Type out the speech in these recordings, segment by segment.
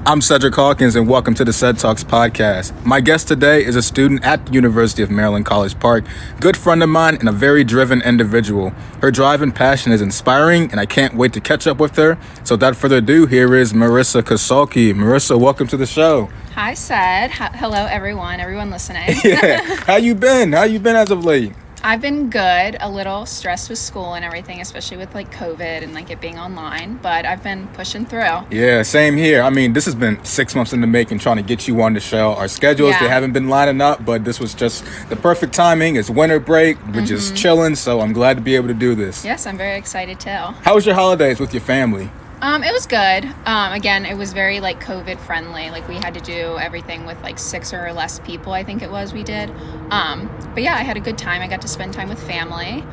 I'm Cedric Hawkins, and welcome to the CedTalks Podcast. My guest today is a student at the University of Maryland, College Park, good friend of mine, and a very driven individual. Her drive and passion is inspiring, and I can't wait to catch up with her. So without further ado, here is Marissa Kasulke. Marissa, welcome to the show. Hi, Ced. Hello, everyone listening. Yeah. How you been as of late? I've been good, a little stressed with school and everything, especially with COVID and it being online, but I've been pushing through. Yeah, same here. I mean, this has been 6 months in the making trying to get you on the show. Our schedules, They haven't been lining up, but this was just the perfect timing. It's winter break. We're just chilling, so I'm glad to be able to do this. Yes, I'm very excited too. How was your holidays with your family? It was good. Again, it was very COVID friendly. We had to do everything with 6 or less people, I think it was we did. But yeah, I had a good time. I got to spend time with family.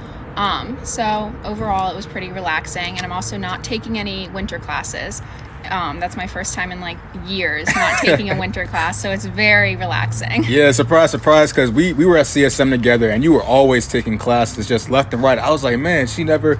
So overall it was pretty relaxing, and I'm also not taking any winter classes. That's my first time in years not taking a winter class, so it's very relaxing. Yeah, surprise, because we were at CSM together, and you were always taking classes just left and right. I was like, man, she never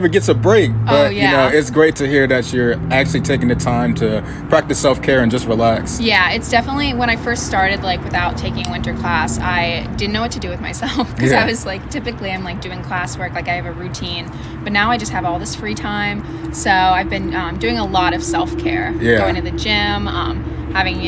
gets a break. But it's great to hear that you're actually taking the time to practice self-care and just relax. Yeah, it's definitely, when I first started without taking a winter class, I didn't know what to do with myself, because I was typically I'm doing classwork, I have a routine, but now I just have all this free time. So I've been doing a lot of self-care, going to the gym, having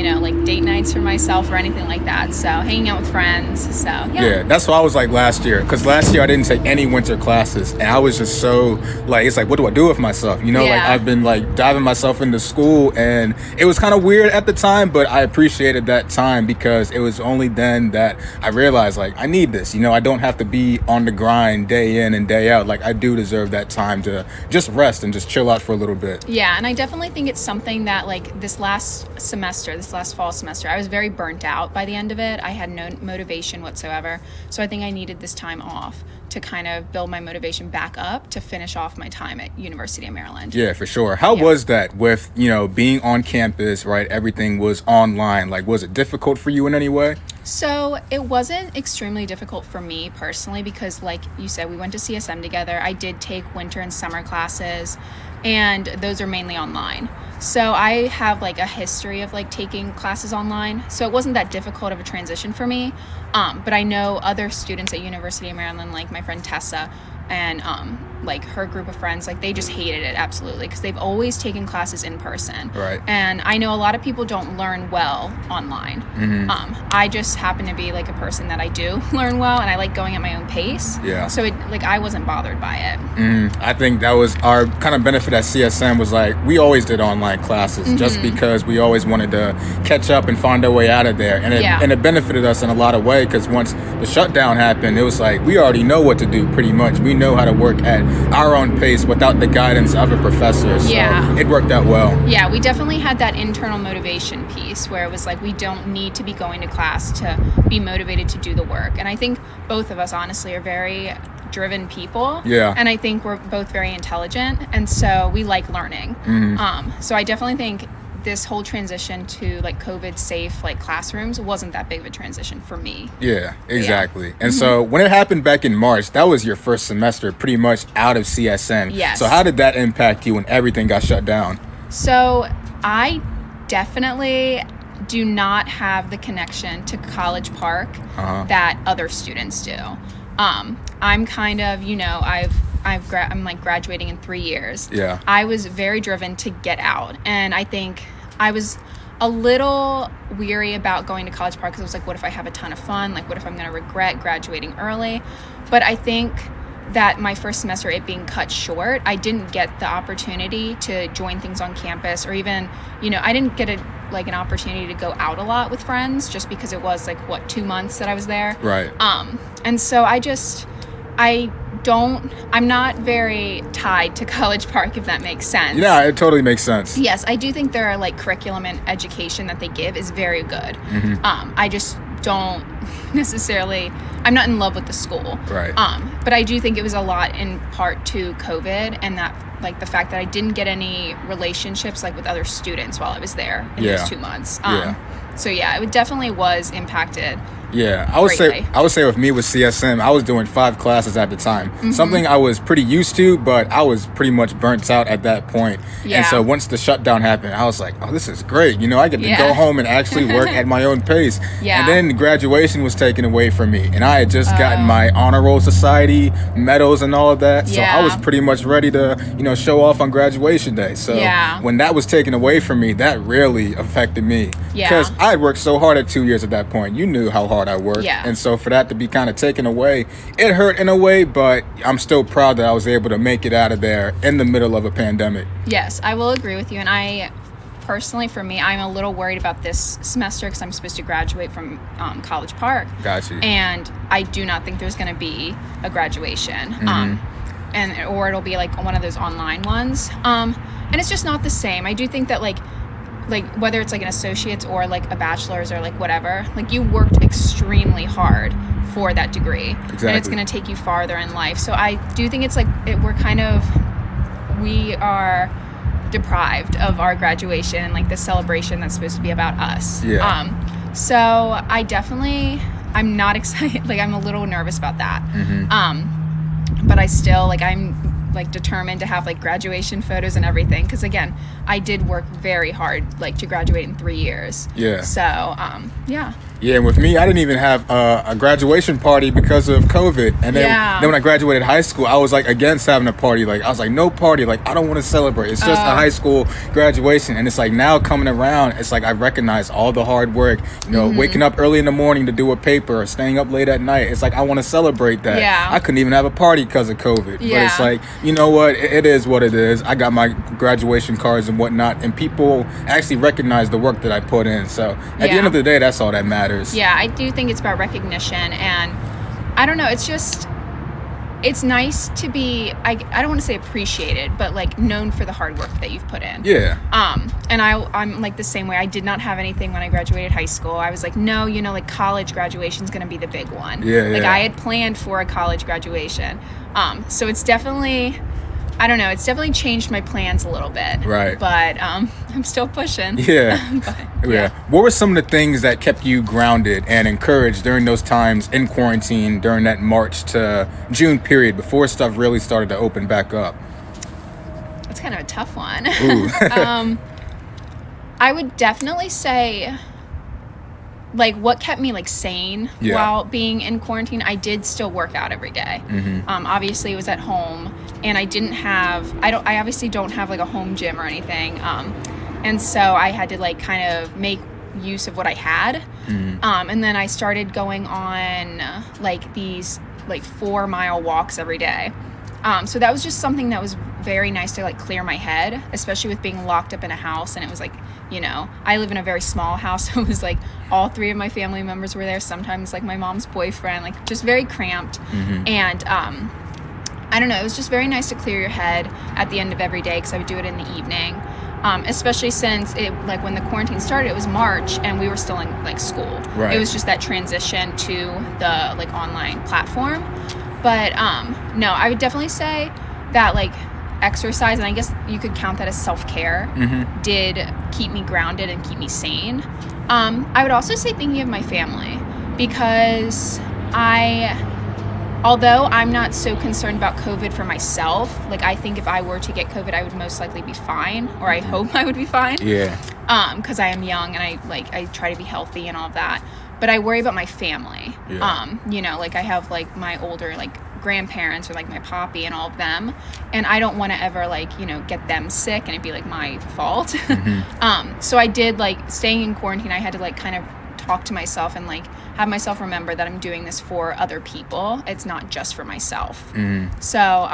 date nights for myself or anything like that, so hanging out with friends. So yeah, that's what I was last year, because last year I didn't take any winter classes, and I was just so it's what do I do with myself, I've been diving myself into school, and it was kind of weird at the time, but I appreciated that time, because it was only then that I realized I need this. I don't have to be on the grind day in and day out. I do deserve that time to just rest and just chill out for a little bit. Yeah, and I definitely think it's something that this last fall semester, I was very burnt out by the end of it. I had no motivation whatsoever. So I think I needed this time off to kind of build my motivation back up to finish off my time at University of Maryland. Yeah, for sure. How was that with, being on campus, right? Everything was online. Was it difficult for you in any way? So it wasn't extremely difficult for me personally, because like you said, we went to CSM together. I did take winter and summer classes, and those are mainly online. So I have a history of taking classes online. So it wasn't that difficult of a transition for me. But I know other students at University of Maryland, my friend Tessa, and her group of friends, they just hated it absolutely, because they've always taken classes in person. Right. And I know a lot of people don't learn well online. I just happen to be a person that I do learn well, and I like going at my own pace. Yeah. So it I wasn't bothered by it. I think that was our kind of benefit at CSM, was we always did online classes just because we always wanted to catch up and find our way out of there. And it benefited us in a lot of ways, because once the shutdown happened, it was we already know what to do pretty much. We know how to work at our own pace without the guidance of a professor. So it worked out well. Yeah, we definitely had that internal motivation piece where it was we don't need to be going to class to be motivated to do the work. And I think both of us honestly are very driven people. Yeah. And I think we're both very intelligent, and so we like learning. So I definitely think this whole transition to COVID safe classrooms wasn't that big of a transition for me. Yeah, exactly. And so when it happened back in March, that was your first semester pretty much out of CSM. Yes. So how did that impact you when everything got shut down? So I definitely do not have the connection to College Park that other students do. I'm kind of, I'm graduating in 3 years. Yeah. I was very driven to get out, and I think I was a little weary about going to College Park, because it was what if I have a ton of fun? What if I'm going to regret graduating early? But I think that my first semester, it being cut short, I didn't get the opportunity to join things on campus, or even, I didn't get an opportunity to go out a lot with friends, just because it was 2 months that I was there. Right. And so I'm not very tied to College Park, if that makes sense. Yeah, it totally makes sense. Yes, I do think their curriculum and education that they give is very good. I just don't necessarily, I'm not in love with the school. Right. But I do think it was a lot in part to COVID, and that the fact that I didn't get any relationships with other students while I was there in those 2 months. So yeah, it definitely was impacted. Yeah, I would say with me with CSM, I was doing 5 classes at the time. Mm-hmm. Something I was pretty used to, but I was pretty much burnt out at that point. Yeah. And so once the shutdown happened, I was like, oh, this is great. I get to go home and actually work at my own pace. Yeah. And then graduation was taken away from me, and I had just gotten my Honor Roll Society medals and all of that. So I was pretty much ready to, show off on graduation day. So when that was taken away from me, that really affected me. Yeah. Because I had worked so hard at 2 years at that point. You knew how hard I worked. Yeah. And so for that to be kind of taken away, it hurt in a way, but I'm still proud that I was able to make it out of there in the middle of a pandemic. Yes, I will agree with you. And I personally, for me, I'm a little worried about this semester because I'm supposed to graduate from College Park. Gotcha. And I do not think there's going to be a graduation. Or it'll be like one of those online ones. And it's just not the same. I do think that like whether it's like an associate's or like a bachelor's or like whatever, like you worked extremely hard for that degree. Exactly. And it's going to take you farther in life. So I do think it's like we are deprived of our graduation and like the celebration that's supposed to be about us. Yeah. So I'm not excited. Like I'm a little nervous about that. Mm-hmm. But I still I'm like determined to have like graduation photos and everything, because again, I did work very hard like to graduate in 3 years. Yeah. So Yeah, and with me, I didn't even have a graduation party because of COVID. And then when I graduated high school, I was like against having a party. Like I was like, no party. Like I don't want to celebrate. It's just a high school graduation. And it's like now coming around, it's like I recognize all the hard work. Waking up early in the morning to do a paper or staying up late at night. It's like I want to celebrate that. Yeah. I couldn't even have a party because of COVID. Yeah. But it's like, you know what? It is what it is. I got my graduation cards and whatnot, and people actually recognize the work that I put in. So at the end of the day, that's all that matters. Yeah, I do think it's about recognition, and I don't know, it's nice to be, I don't want to say appreciated, but like known for the hard work that you've put in. Yeah. And I'm like the same way. I did not have anything when I graduated high school. I was like, no, like college graduation is going to be the big one. Yeah. Like I had planned for a college graduation. So it's definitely, I don't know, it's definitely changed my plans a little bit. Right. But I'm still pushing. Yeah. Yeah. What were some of the things that kept you grounded and encouraged during those times in quarantine, during that March to June period before stuff really started to open back up? That's kind of a tough one. Ooh. I would definitely say, like, what kept me like sane while being in quarantine, I did still work out every day. Mm-hmm. Obviously it was at home, and I obviously don't have like a home gym or anything. And so I had to like kind of make use of what I had. Mm-hmm. And then I started going on like these like 4-mile walks every day. So that was just something that was very nice to like clear my head, especially with being locked up in a house. And it was like, I live in a very small house. So it was like all 3 of my family members were there. Sometimes like my mom's boyfriend, like just very cramped. Mm-hmm. And I don't know, it was just very nice to clear your head at the end of every day, because I would do it in the evening. Especially since it, like when the quarantine started, it was March and we were still in like school. Right. It was just that transition to the like online platform. But no, I would definitely say that like exercise, and I guess you could count that as self-care, mm-hmm. did keep me grounded and keep me sane. I would also say thinking of my family, because although I'm not so concerned about COVID for myself, like I think if I were to get COVID, I would most likely be fine, or I hope I would be fine. Yeah. Because I am young and I try to be healthy and all of that. But I worry about my family. Yeah. Like I have like my older like grandparents or like my poppy and all of them, and I don't want to ever like get them sick and it'd be like my fault. Mm-hmm. So I did like staying in quarantine, I had to like kind of talk to myself and like have myself remember that I'm doing this for other people. It's not just for myself. Mm-hmm. So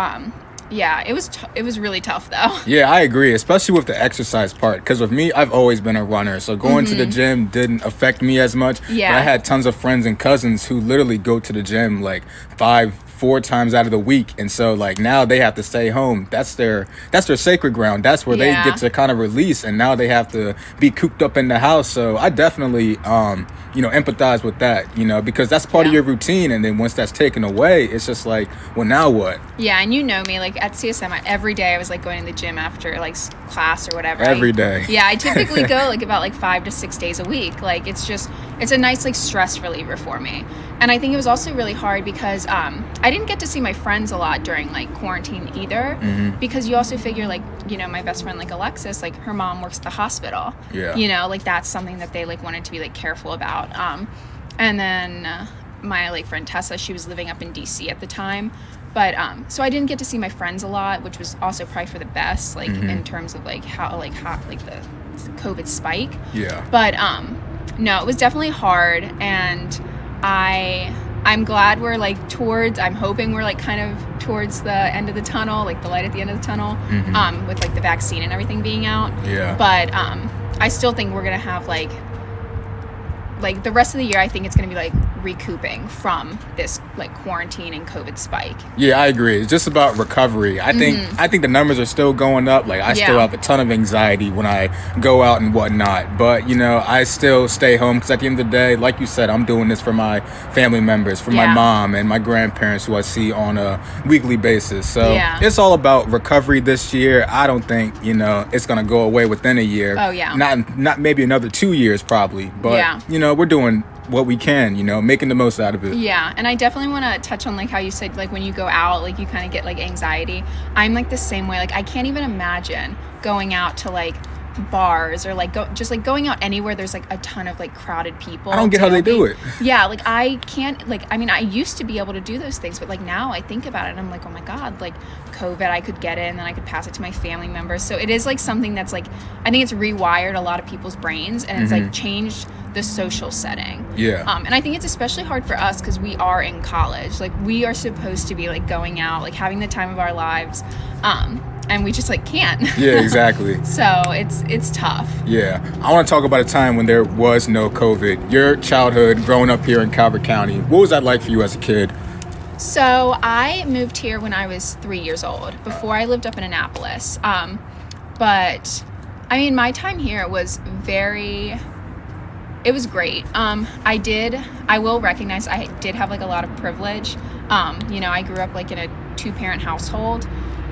yeah, it was really tough though. Yeah, I agree, especially with the exercise part, because with me, I've always been a runner, so going mm-hmm. to the gym didn't affect me as much. Yeah. But I had tons of friends and cousins who literally go to the gym like 4 times out of the week, and so like now they have to stay home. That's their sacred ground. That's where they get to kind of release, and now they have to be cooped up in the house. So I definitely empathize with that, because that's part of your routine, and then once that's taken away, it's just like, well, now what? Yeah, and me, like at CSM, every day I was like going to the gym after like class or whatever. Every day. Yeah, I typically go like about like 5 to 6 days a week. Like it's just, it's a nice like stress reliever for me. And I think it was also really hard because I didn't get to see my friends a lot during like quarantine either, because you also figure like, you know, my best friend like Alexis, like her mom works at the hospital. Yeah. You know, like that's something that they like wanted to be like careful about. And then my like friend Tessa, she was living up in DC at the time. But so I didn't get to see my friends a lot, which was also probably for the best, like in terms of like how the COVID spike. Yeah. But no, it was definitely hard, and I'm glad we're like I'm hoping we're like kind of towards the end of the tunnel, like the light at the end of the tunnel, with like the vaccine and everything being out. Yeah. But I still think we're gonna have like the rest of the year, I think it's going to be like recouping from this like quarantine and COVID spike. Yeah, I agree. It's just about recovery. I think the numbers are still going up. Like I still have a ton of anxiety when I go out and whatnot. But, you know, I still stay home because at the end of the day, like you said, I'm doing this for my family members, for my mom and my grandparents who I see on a weekly basis. So it's all about recovery this year. I don't think, you know, it's going to go away within a year. Oh, yeah. Not maybe another 2 years probably. But, you know, we're doing what we can, you know, making the most out of it. Yeah, and I definitely want to touch on like how you said like when you go out, like you kind of get like anxiety. I'm like the same way. Like I can't even imagine going out to like bars or like just like going out anywhere there's like a ton of like crowded people. I don't get how they do it. Yeah, like I can't, like I mean I used to be able to do those things, but like now I think about it and I'm like, oh my god, like COVID, I could get it and then I could pass it to my family members. So it is like something that's like, I think it's rewired a lot of people's brains, and it's like changed the social setting. Yeah. And I think it's especially hard for us because we are in college. Like we are supposed to be like going out, like having the time of our lives. And we just like can't. Yeah, exactly. So it's tough. Yeah. I want to talk about a time when there was no COVID. Your childhood growing up here in Calvert County, what was that like for you as a kid? So I moved here when I was 3 years old. Before I lived up in Annapolis. But I mean, my time here was it was great. I will recognize I did have like a lot of privilege. You know, I grew up like in a 2-parent household.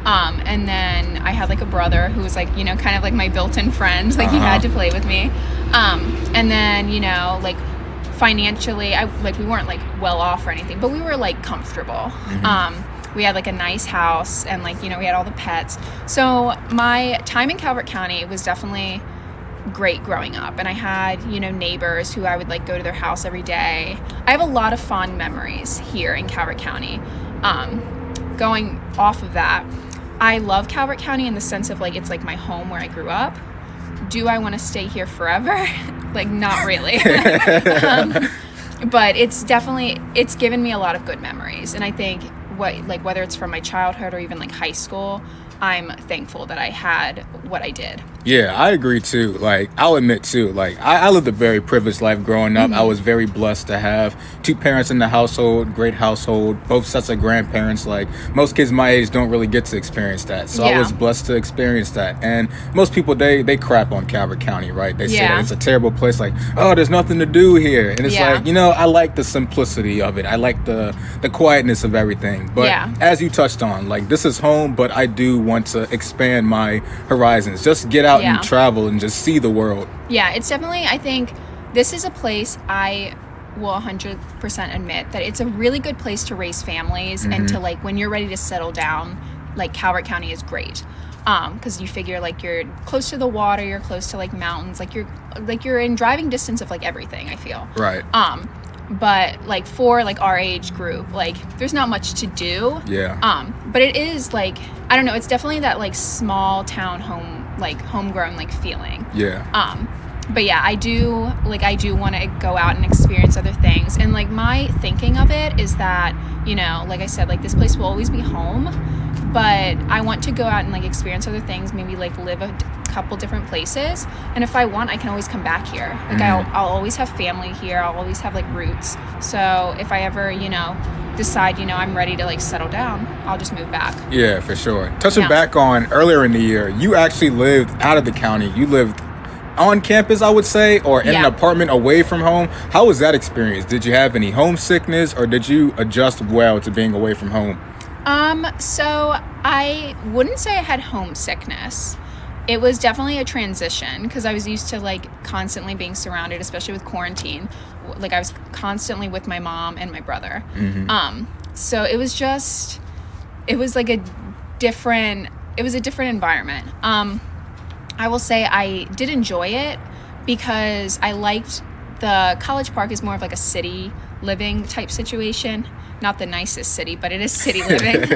And then I had like a brother who was like, you know, kind of like my built-in friend, like he had to play with me. And then, you know, like financially, we weren't like well off or anything, but we were like comfortable. We had like a nice house and like, you know, we had all the pets. So my time in Calvert County was definitely great growing up, and I had, you know, neighbors who I would like go to their house every day. I have a lot of fond memories here in Calvert County. Going off of that, I love Calvert County in the sense of like it's like my home where I grew up. Do I want to stay here forever? Like not really. But it's given me a lot of good memories, and I think whether it's from my childhood or even like high school, I'm thankful that I had what I did. Yeah, I agree too. Like, I'll admit too, like, I lived a very privileged life growing up. I was very blessed to have 2 parents in the household, great household, both sets of grandparents. Like, most kids my age don't really get to experience that. So I was blessed to experience that. And most people, they crap on Calvert County, right? They say that it's a terrible place, like, oh, there's nothing to do here. And it's like, you know, I like the simplicity of it. I like the quietness of everything. But as you touched on, like, this is home, but I do want to expand my horizons. Just get out and travel and just see the world. Yeah, it's definitely, I think this is a place I will 100% admit that it's a really good place to raise families and to like when you're ready to settle down, like Calvert County is great. Because you figure like you're close to the water, you're close to like mountains, like you're in driving distance of like everything, I feel. Right. But like for like our age group, like there's not much to do. Yeah. But it is like, I don't know, it's definitely that like small town homegrown like feeling. Yeah. But yeah, I do want to go out and experience other things. And like my thinking of it is that, you know, like I said, like this place will always be home, but I want to go out and like experience other things, maybe like live a couple different places. And if I want, I can always come back here. Like I'll always have family here. I'll always have like roots. So if I ever, you know, decide, you know, I'm ready to like settle down, I'll just move back. Yeah, for sure. Touching back on earlier in the year, you actually lived out of the county. You lived on campus, I would say, or in an apartment away from home. How was that experience? Did you have any homesickness, or did you adjust well to being away from home? So I wouldn't say I had homesickness. it was definitely a transition because I was used to like constantly being surrounded, especially with quarantine. Like I was constantly with my mom and my brother. So it was like a different environment. I will say I did enjoy it because I liked the College Park is more of like a city living type situation. Not the nicest city, but it is city living.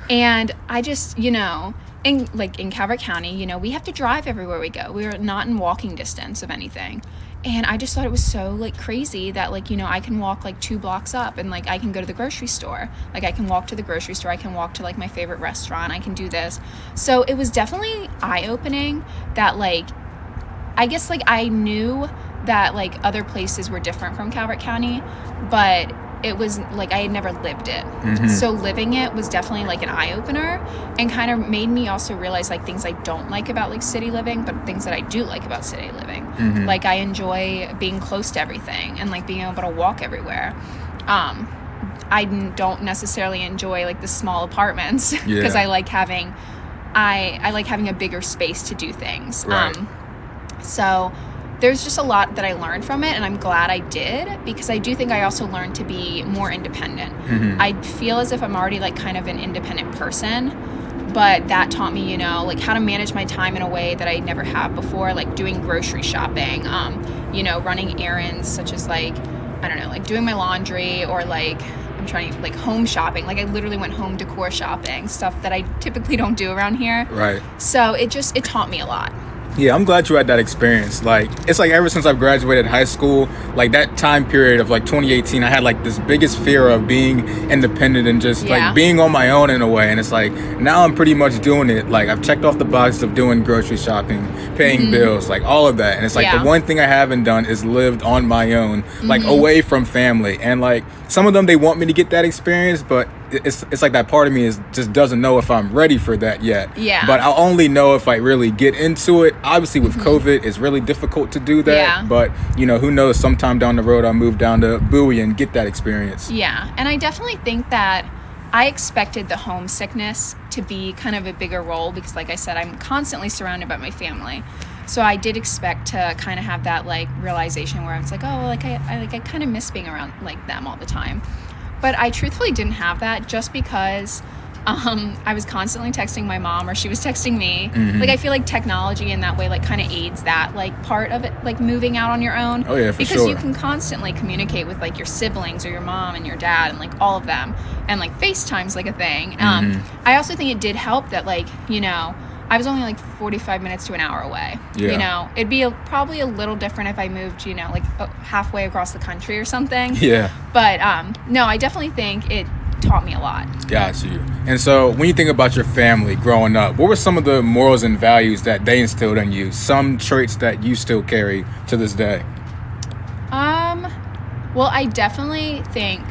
And I just, in Calvert County, we have to drive everywhere we go. We're not in walking distance of anything. And I just thought it was so like crazy that like, I can walk like 2 blocks up and like I can go to the grocery store. Like I can walk to the grocery store. I can walk to like my favorite restaurant. I can do this. So it was definitely eye-opening that like, I guess like I knew that like other places were different from Calvert County, but it was like I had never lived it. So living it was definitely like an eye-opener and kind of made me also realize like things I don't like about like city living, but things that I do like about city living. Like I enjoy being close to everything and like being able to walk everywhere. I don't necessarily enjoy like the small apartments because I like having a bigger space to do things. Right. So there's just a lot that I learned from it, and I'm glad I did because I do think I also learned to be more independent. I feel as if I'm already like kind of an independent person, but that taught me, like how to manage my time in a way that I never have before, like doing grocery shopping, running errands such as like, I don't know, like doing my laundry or like I'm trying to like home shopping. Like I literally went home decor shopping, stuff that I typically don't do around here. Right. So it taught me a lot. Yeah, I'm glad you had that experience. Like, it's like ever since I've graduated high school, like that time period of like 2018, I had like this biggest fear of being independent and just like being on my own in a way. And it's like, now I'm pretty much doing it. Like I've checked off the boxes of doing grocery shopping, paying bills, like all of that. And it's like the one thing I haven't done is lived on my own, like away from family. And like some of them, they want me to get that experience, but it's like that part of me just doesn't know if I'm ready for that yet. Yeah. But I'll only know if I really get into it. Obviously with COVID, it's really difficult to do that. Yeah. But, who knows, sometime down the road, I'll move down to Bowie and get that experience. Yeah. And I definitely think that I expected the homesickness to be kind of a bigger role because, like I said, I'm constantly surrounded by my family. So I did expect to kind of have that like realization where I was like, oh, like I kind of miss being around like them all the time. But I truthfully didn't have that just because I was constantly texting my mom or she was texting me. Like I feel like technology in that way like kind of aids that like part of it, like moving out on your own. Oh yeah, for because sure. you can constantly communicate with like your siblings or your mom and your dad and like all of them, and like FaceTime's like a thing. I also think it did help that like I was only like 45 minutes to an hour away. Yeah. It'd be probably a little different if I moved, like halfway across the country or something. Yeah. But no, I definitely think it taught me a lot. Got you. And so when you think about your family growing up, what were some of the morals and values that they instilled in you? Some traits that you still carry to this day? Well, I definitely think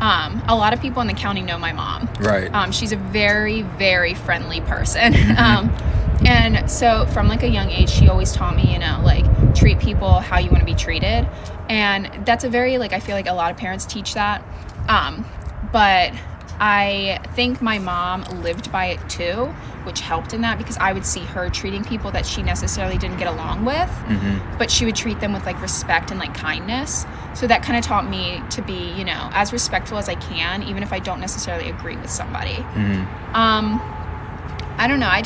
a lot of people in the county know my mom. Right. She's a very, very friendly person. And so from like a young age, she always taught me, like treat people how you want to be treated. And that's a very, like, I feel like a lot of parents teach that. But I think my mom lived by it too, which helped in that because I would see her treating people that she necessarily didn't get along with, but she would treat them with like respect and like kindness. So that kind of taught me to be, as respectful as I can, even if I don't necessarily agree with somebody. I don't know. I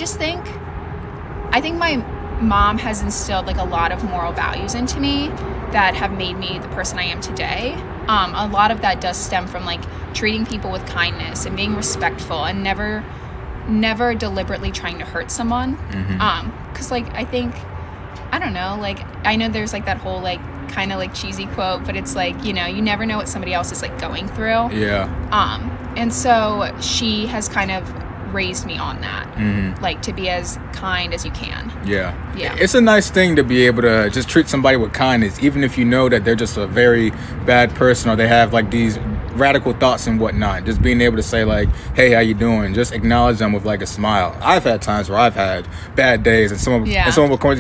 think my mom has instilled like a lot of moral values into me that have made me the person I am today. A lot of that does stem from like treating people with kindness and being respectful and never deliberately trying to hurt someone. Because like I think, I don't know, like I know there's like that whole like kind of like cheesy quote, but it's like, you never know what somebody else is like going through. Yeah. And so she has kind of raised me on that, like to be as kind as you can. Yeah. It's a nice thing to be able to just treat somebody with kindness, even if you know that they're just a very bad person or they have like these radical thoughts and whatnot. Just being able to say like, hey, how you doing? Just acknowledge them with like a smile. I've had times where I've had bad days, and someone will come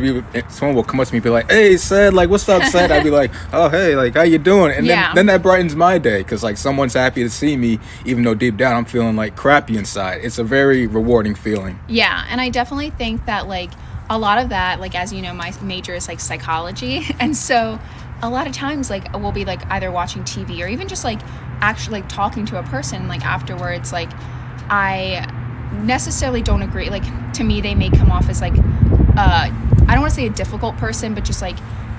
up to me and be like, hey, Ced, like, what's up, Ced? I'd be like, oh, hey, like, how you doing? And then that brightens my day, because like someone's happy to see me, even though deep down I'm feeling like crappy inside. It's a very rewarding feeling. Yeah, and I definitely think that like a lot of that, like, as you know, my major is like psychology, and so a lot of times like we'll be like either watching TV or even just like actually like talking to a person like afterwards. Like, I necessarily don't agree, like, to me they may come off as like I don't want to say a difficult person, but just like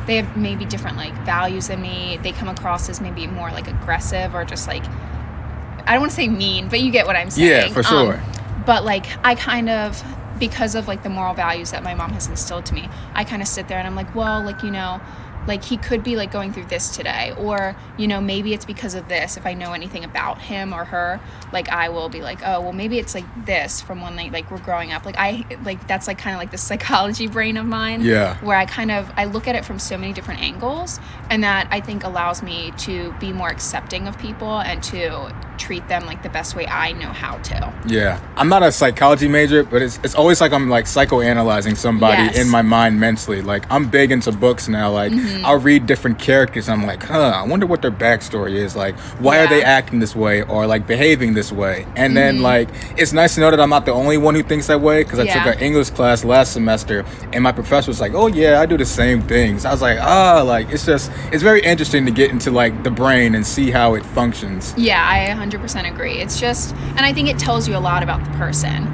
they have maybe different like values than me. They come across as maybe more like aggressive, or just like, I don't want to say mean, but you get what I'm saying. Yeah, for sure. But like I kind of, because of like the moral values that my mom has instilled to me, I kind of sit there and I'm like, well, like, you know, like he could be like going through this today, or, you know, maybe it's because of this. If I know anything about him or her, like I will be like, oh, well, maybe it's like this from when they like were growing up. Like that's like kind of like the psychology brain of mine, where I look at it from so many different angles, and that I think allows me to be more accepting of people and to treat them like the best way I know how to. Yeah, I'm not a psychology major, but it's always like I'm like psychoanalyzing somebody in my mind mentally. Like, I'm big into books now. Like, I'll read different characters and I'm like, I wonder what their backstory is. Like, why are they acting this way, or like behaving this way? And then like, it's nice to know that I'm not the only one who thinks that way, because I took an English class last semester and my professor was like, oh yeah, I do the same things. I was like, like, it's very interesting to get into like the brain and see how it functions. Yeah, I 100% agree. It's just, and I think it tells you a lot about the person.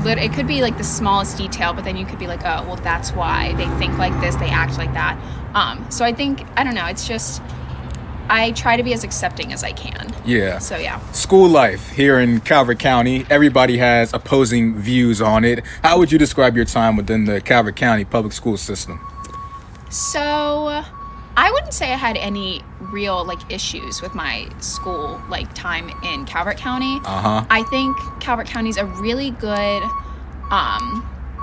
It could be like the smallest detail, but then you could be like, oh, well, that's why they think like this, they act like that. So I think, I don't know, it's just, I try to be as accepting as I can. Yeah. So yeah. School life here in Calvert County, everybody has opposing views on it. How would you describe your time within the Calvert County public school system? So I wouldn't say I had any real like issues with my school like time in Calvert County. I think Calvert County is a really good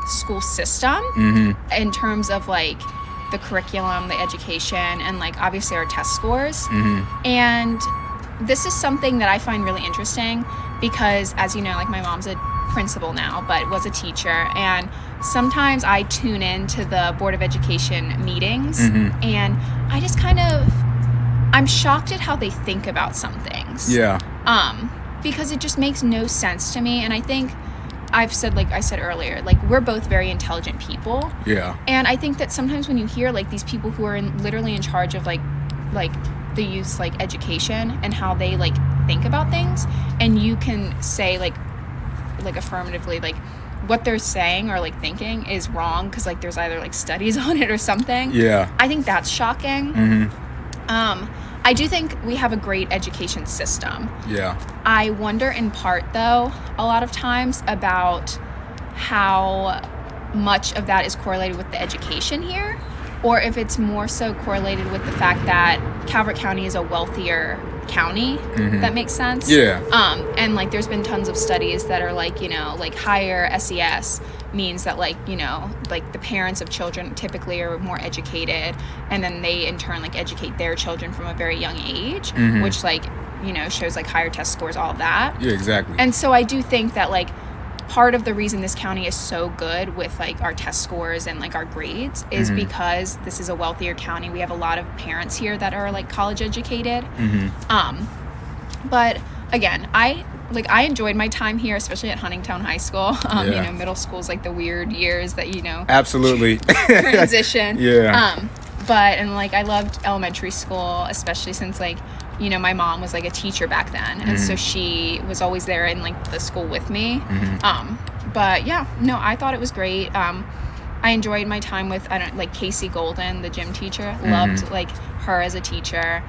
school system in terms of like the curriculum, the education, and like obviously our test scores. And this is something that I find really interesting, because as you know, like my mom's a principal now, but was a teacher, and sometimes I tune in to the Board of Education meetings, and I just I'm shocked at how they think about some things. Yeah. Because it just makes no sense to me, and I think I said earlier, like, we're both very intelligent people. Yeah. And I think that sometimes when you hear like these people who are literally in charge of like the youth's like education and how they like think about things, and you can say like affirmatively like what they're saying or like thinking is wrong because like there's either like studies on it or something. Yeah. I think that's shocking. I do think we have a great education system. Yeah. I wonder in part though, a lot of times, about how much of that is correlated with the education here, or if it's more so correlated with the fact that Calvert County is a wealthier county. That makes sense. Yeah. And like there's been tons of studies that are like, you know, like higher SES means that like, you know, like the parents of children typically are more educated, and then they in turn like educate their children from a very young age, which like, you know, shows like higher test scores, all of that. Yeah, exactly. And so I do think that like part of the reason this county is so good with like our test scores and like our grades is because this is a wealthier county. We have a lot of parents here that are like college educated. But again, I enjoyed my time here, especially at Huntingtown High School. You know, middle school's like the weird years that, you know, absolutely transition. But and like I loved elementary school, especially since like, you know, my mom was like a teacher back then, and so she was always there in like the school with me. But yeah, no, I thought it was great. I enjoyed my time with Casey Golden, the gym teacher. Loved like her as a teacher.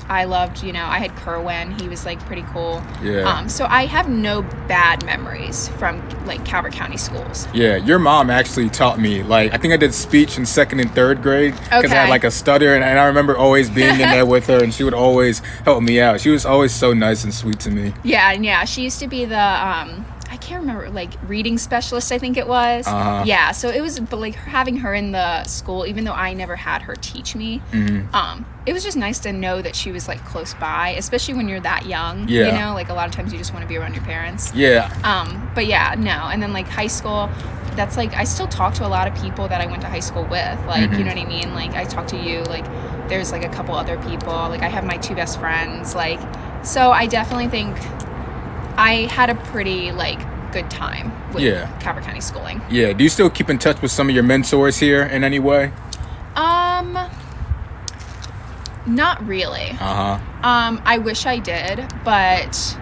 I loved, you know, I had Kerwin. He was like pretty cool. Yeah. So I have no bad memories from like Calvert County schools. Yeah, your mom actually taught me, like, I think I did speech in 2nd and 3rd grade because I had like a stutter, and I remember always being in there with her, and she would always help me out. She was always so nice and sweet to me. Yeah, and yeah, she used to be the I can't remember, like reading specialist, I think it was. Yeah, so it was, but like having her in the school, even though I never had her teach me, it was just nice to know that she was like close by, especially when you're that young. You know, like a lot of times you just want to be around your parents. But yeah, no. And then like high school, that's like, I still talk to a lot of people that I went to high school with, like, you know what I mean? Like I talk to you, like there's like a couple other people, like I have my 2 best friends, like, so I definitely think I had a pretty like good time with Calvert County schooling. Do you still keep in touch with some of your mentors here in any way? Not really. I wish I did, but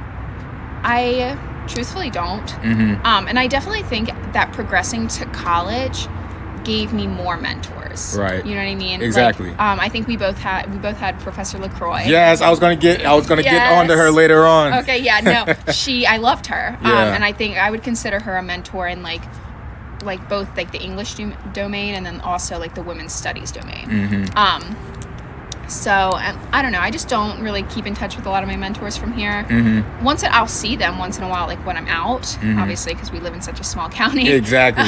I truthfully don't. And I definitely think that progressing to college gave me more mentors. Right. You know what I mean? Exactly. Like, I think we both had Professor LaCroix. Yes, I was gonna get onto her later on. Okay, yeah, no. I loved her. And I think I would consider her a mentor in like both like the English domain and then also like the women's studies domain. So, I don't know. I just don't really keep in touch with a lot of my mentors from here. I'll see them once in a while, like when I'm out, obviously, because we live in such a small county. Exactly.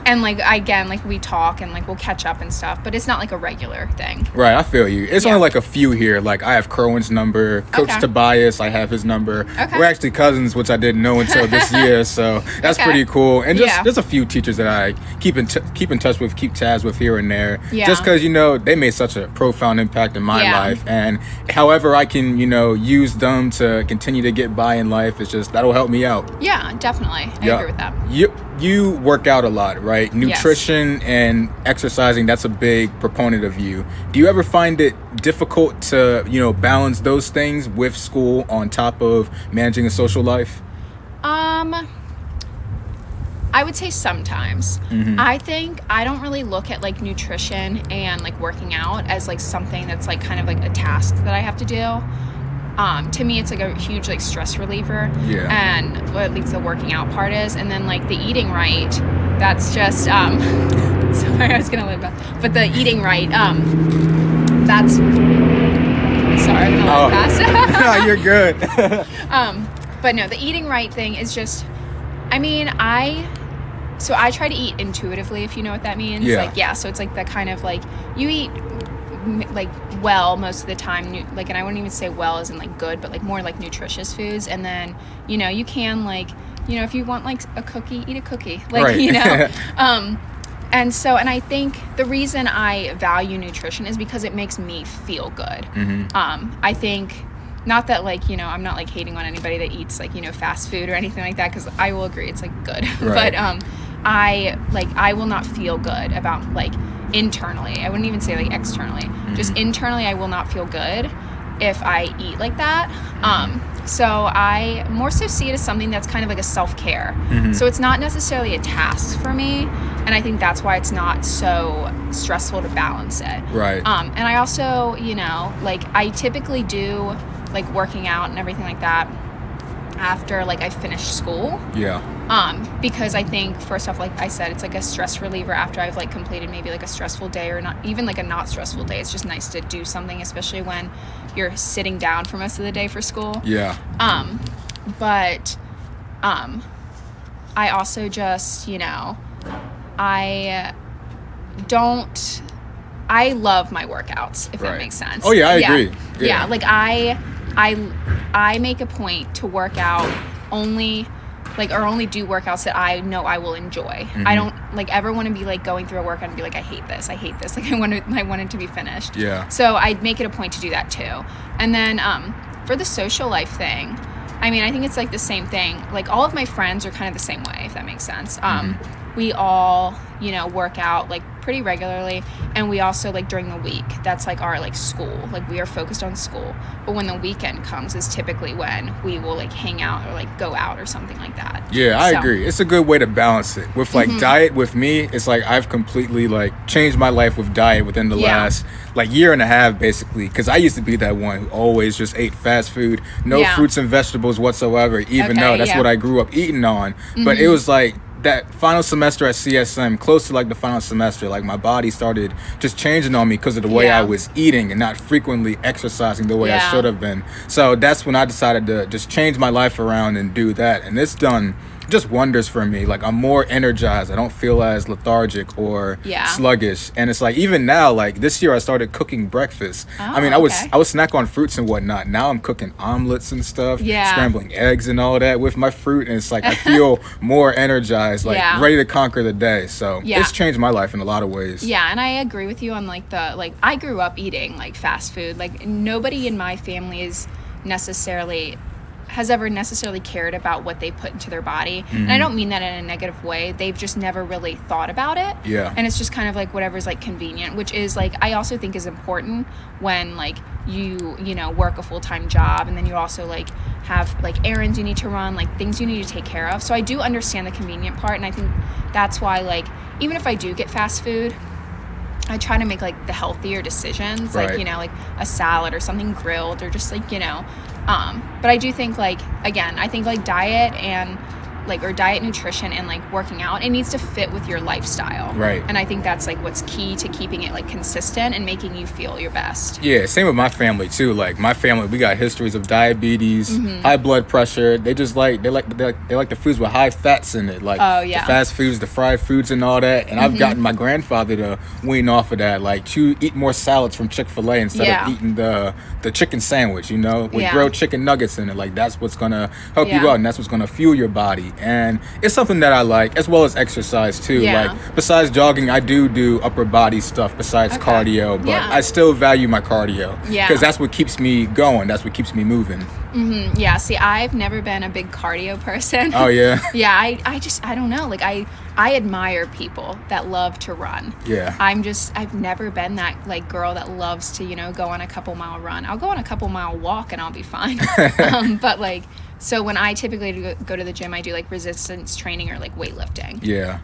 And like, again, like we talk and like we'll catch up and stuff, but it's not like a regular thing. Right. I feel you. It's only like a few here. Like I have Kerwin's number, Coach Tobias, I have his number. We're actually cousins, which I didn't know until this year. So that's pretty cool. And just a few teachers that I keep in touch with, keep tabs with here and there. Just because, you know, they made such a profound impact in my life, and however I can, you know, use them to continue to get by in life, it's just that'll help me out. Yeah, definitely. I agree with that. You work out a lot, right? Nutrition and exercising, that's a big proponent of you. Do you ever find it difficult to, you know, balance those things with school on top of managing a social life? I would say sometimes. I think I don't really look at like nutrition and like working out as like something that's like kind of like a task that I have to do. To me, it's like a huge like stress reliever. And well, at least the working out part is. And then like the eating right, that's just, sorry, I was gonna live that. But the eating right, that's, sorry, I'm gonna let it pass. No, you're good. But no, the eating right thing is just, I mean, I try to eat intuitively, if you know what that means. So it's like that kind of like, you eat like well most of the time, like, and I wouldn't even say well as in like good, but like more like nutritious foods. And then, you know, you can like, you know, if you want like a cookie, eat a cookie, like, you know. And I think the reason I value nutrition is because it makes me feel good. I think, not that like, you know, I'm not like hating on anybody that eats like, you know, fast food or anything like that, because I will agree it's like good. But I will not feel good about like internally. I wouldn't even say like externally. Just internally, I will not feel good if I eat like that. So I more so see it as something that's kind of like a self-care. So it's not necessarily a task for me, and I think that's why it's not so stressful to balance it. And I also, you know, like I typically do like working out and everything like that after like I finish school. Because I think first off, like I said, it's like a stress reliever after I've like completed maybe like a stressful day, or not even like a not stressful day. It's just nice to do something, especially when you're sitting down for most of the day for school. But I also just, you know, I love my workouts, if that makes sense. I agree. Like I make a point to work out only do workouts that I know I will enjoy. I don't like ever want to be like going through a workout and be like, I hate this. Like I want it to be finished. So I'd make it a point to do that too. And then for the social life thing, I mean, I think it's like the same thing. Like all of my friends are kind of the same way, if that makes sense. We all, you know, work out like pretty regularly, and we also like during the week, that's like our like school, like we are focused on school. But when the weekend comes is typically when we will like hang out or like go out or something like that. I agree. It's a good way to balance it with like diet. With me, it's like I've completely like changed my life with diet within the last like year and a half, basically, because I used to be that one who always just ate fast food, no fruits and vegetables whatsoever, even though that's what I grew up eating on. But it was like that final semester at CSM, close to like the final semester, like my body started just changing on me because of the way I was eating and not frequently exercising the way I should have been. So that's when I decided to just change my life around and do that. And it's done just wonders for me. Like, I'm more energized. I don't feel as lethargic or sluggish. And it's like, even now, like this year I started cooking breakfast. I mean, I would snack on fruits and whatnot. Now I'm cooking omelets and stuff, scrambling eggs and all that with my fruit. And it's like, I feel more energized, like ready to conquer the day. So it's changed my life in a lot of ways. Yeah. And I agree with you on I grew up eating like fast food. Like, nobody in my family has ever necessarily cared about what they put into their body. And I don't mean that in a negative way. They've just never really thought about it. Yeah. And it's just kind of like whatever's like convenient, which is like, I also think is important when like you know, work a full-time job, and then you also like have like errands you need to run, like things you need to take care of. So I do understand the convenient part. And I think that's why, like, even if I do get fast food, I try to make like the healthier decisions, like, you know, like a salad or something grilled, or just like, you know, but I do think like, again, I think like diet and like, or diet nutrition and like working out, it needs to fit with your lifestyle. Right. And I think that's like what's key to keeping it like consistent and making you feel your best. Yeah, same with my family too. Like, my family, we got histories of diabetes, high blood pressure. They just like they like the foods with high fats in it, like the fast foods, the fried foods and all that. And I've gotten my grandfather to wean off of that, like to eat more salads from Chick-fil-A instead of eating the chicken sandwich, you know, with grilled chicken nuggets in it. Like, that's what's gonna help you out, and that's what's gonna fuel your body. And it's something that I like, as well as exercise too. Like, besides jogging, I do upper body stuff besides cardio, but I still value my cardio because that's what keeps me going. That's what keeps me moving. Yeah. See, I've never been a big cardio person. Oh yeah. Yeah. I don't know. Like, I admire people that love to run. Yeah. I've never been that like girl that loves to, you know, go on a couple mile run. I'll go on a couple mile walk and I'll be fine. But like, so when I typically go to the gym, I do like resistance training or like weightlifting. Yeah.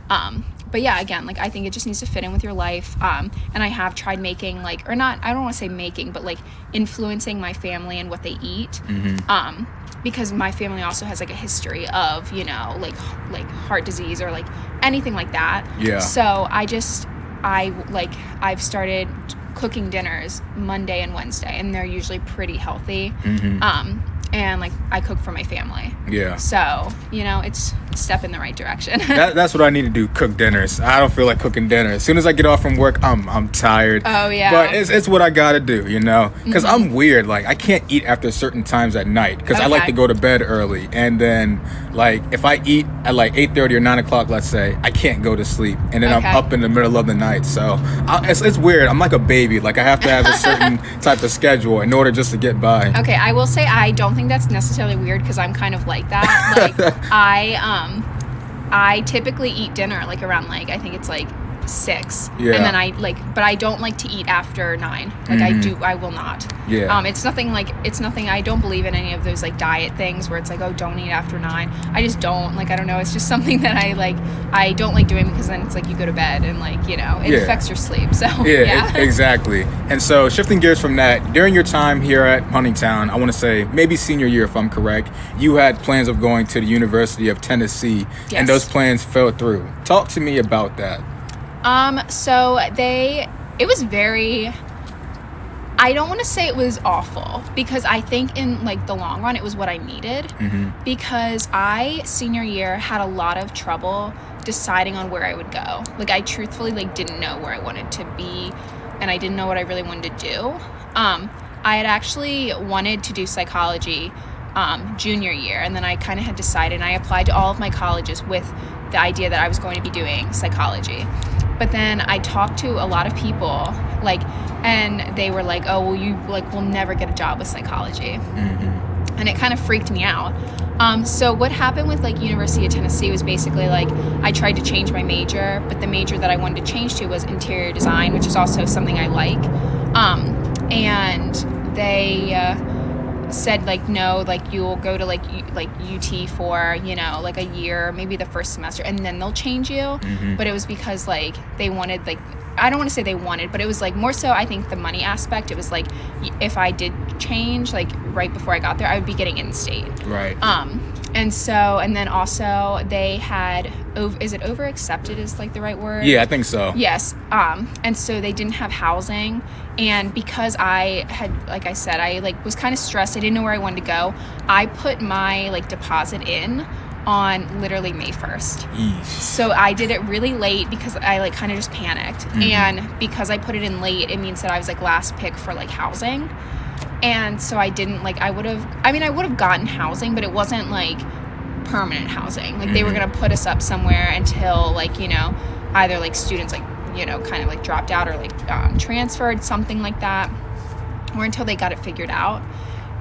But yeah, again, like, I think it just needs to fit in with your life. And I have tried making like, or not, I don't want to say making, but like influencing my family and what they eat. Because my family also has like a history of, you know, like heart disease or like anything like that. Yeah. So I've started cooking dinners Monday and Wednesday, and they're usually pretty healthy. And like, I cook for my family. Yeah. So, you know, it's a step in the right direction. That's what I need to do, cook dinners. I don't feel like cooking dinner. As soon as I get off from work, I'm tired. Oh, yeah. But it's what I gotta do, you know? Because I'm weird. Like, I can't eat after certain times at night because I like to go to bed early. And then, like, if I eat at like 8:30 or 9 o'clock, let's say, I can't go to sleep. And then I'm up in the middle of the night. So it's weird. I'm like a baby. Like, I have to have a certain type of schedule in order just to get by. Okay, I will say I don't think that's necessarily weird because I'm kind of like that. Like, I typically eat dinner like around like, I think it's like 6. Yeah. And then but I don't like to eat after 9. Like, I will not. Yeah. It's nothing, I don't believe in any of those like diet things where it's like, oh, don't eat after 9. I just don't, like, I don't know. It's just something that I don't like doing because then it's like you go to bed and like, you know, it affects your sleep. So yeah. Exactly. And so shifting gears from that, during your time here at Huntingtown, I want to say maybe senior year, if I'm correct, you had plans of going to the University of Tennessee, and those plans fell through. Talk to me about that. So it was very, I don't want to say it was awful because I think in like the long run, it was what I needed because senior year had a lot of trouble deciding on where I would go. Like, I truthfully like didn't know where I wanted to be, and I didn't know what I really wanted to do. I had actually wanted to do psychology, junior year, and then I kind of had decided, and I applied to all of my colleges with the idea that I was going to be doing psychology. But then I talked to a lot of people, like, and they were like, oh, well, you like will never get a job with psychology. And it kind of freaked me out. So what happened with like University of Tennessee was basically like, I tried to change my major, but the major that I wanted to change to was interior design, which is also something I like. And they said like, no, like you'll go to like UT for, you know, like a year, maybe the first semester, and then they'll change you. But it was because like they wanted, like, I don't want to say they wanted, but it was like more so I think the money aspect. It was like, if I did change like right before I got there, I would be getting in-state. Right. And then also they had, is it over-accepted is like the right word? Yeah, I think so. Yes. And so they didn't have housing. And because I had, like I said, I like was kind of stressed. I didn't know where I wanted to go. I put my like deposit in on literally May 1st. Yeesh. So I did it really late because I like kind of just panicked. And because I put it in late, it means that I was like last pick for like housing. And so I didn't like, I would have gotten housing, but it wasn't like permanent housing. Like they were going to put us up somewhere until like, you know, either like students like, you know, kind of like dropped out or like transferred, something like that, or until they got it figured out.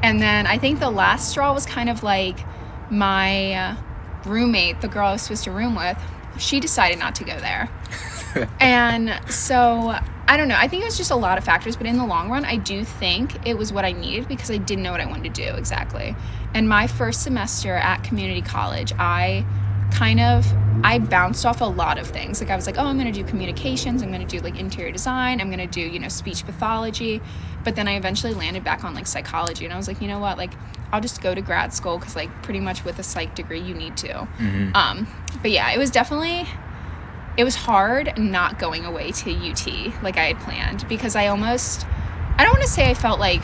And then I think the last straw was kind of like my roommate, the girl I was supposed to room with, she decided not to go there. And so I don't know, I think it was just a lot of factors, but in the long run I do think it was what I needed because I didn't know what I wanted to do exactly. And my first semester at community college, I bounced off a lot of things. Like I was like, oh, I'm going to do communications, I'm going to do like interior design, I'm going to do, you know, speech pathology. But then I eventually landed back on like psychology, and I was like, you know what, like I'll just go to grad school because like pretty much with a psych degree you need to. But yeah, it was hard not going away to UT like I had planned, because I don't want to say I felt like,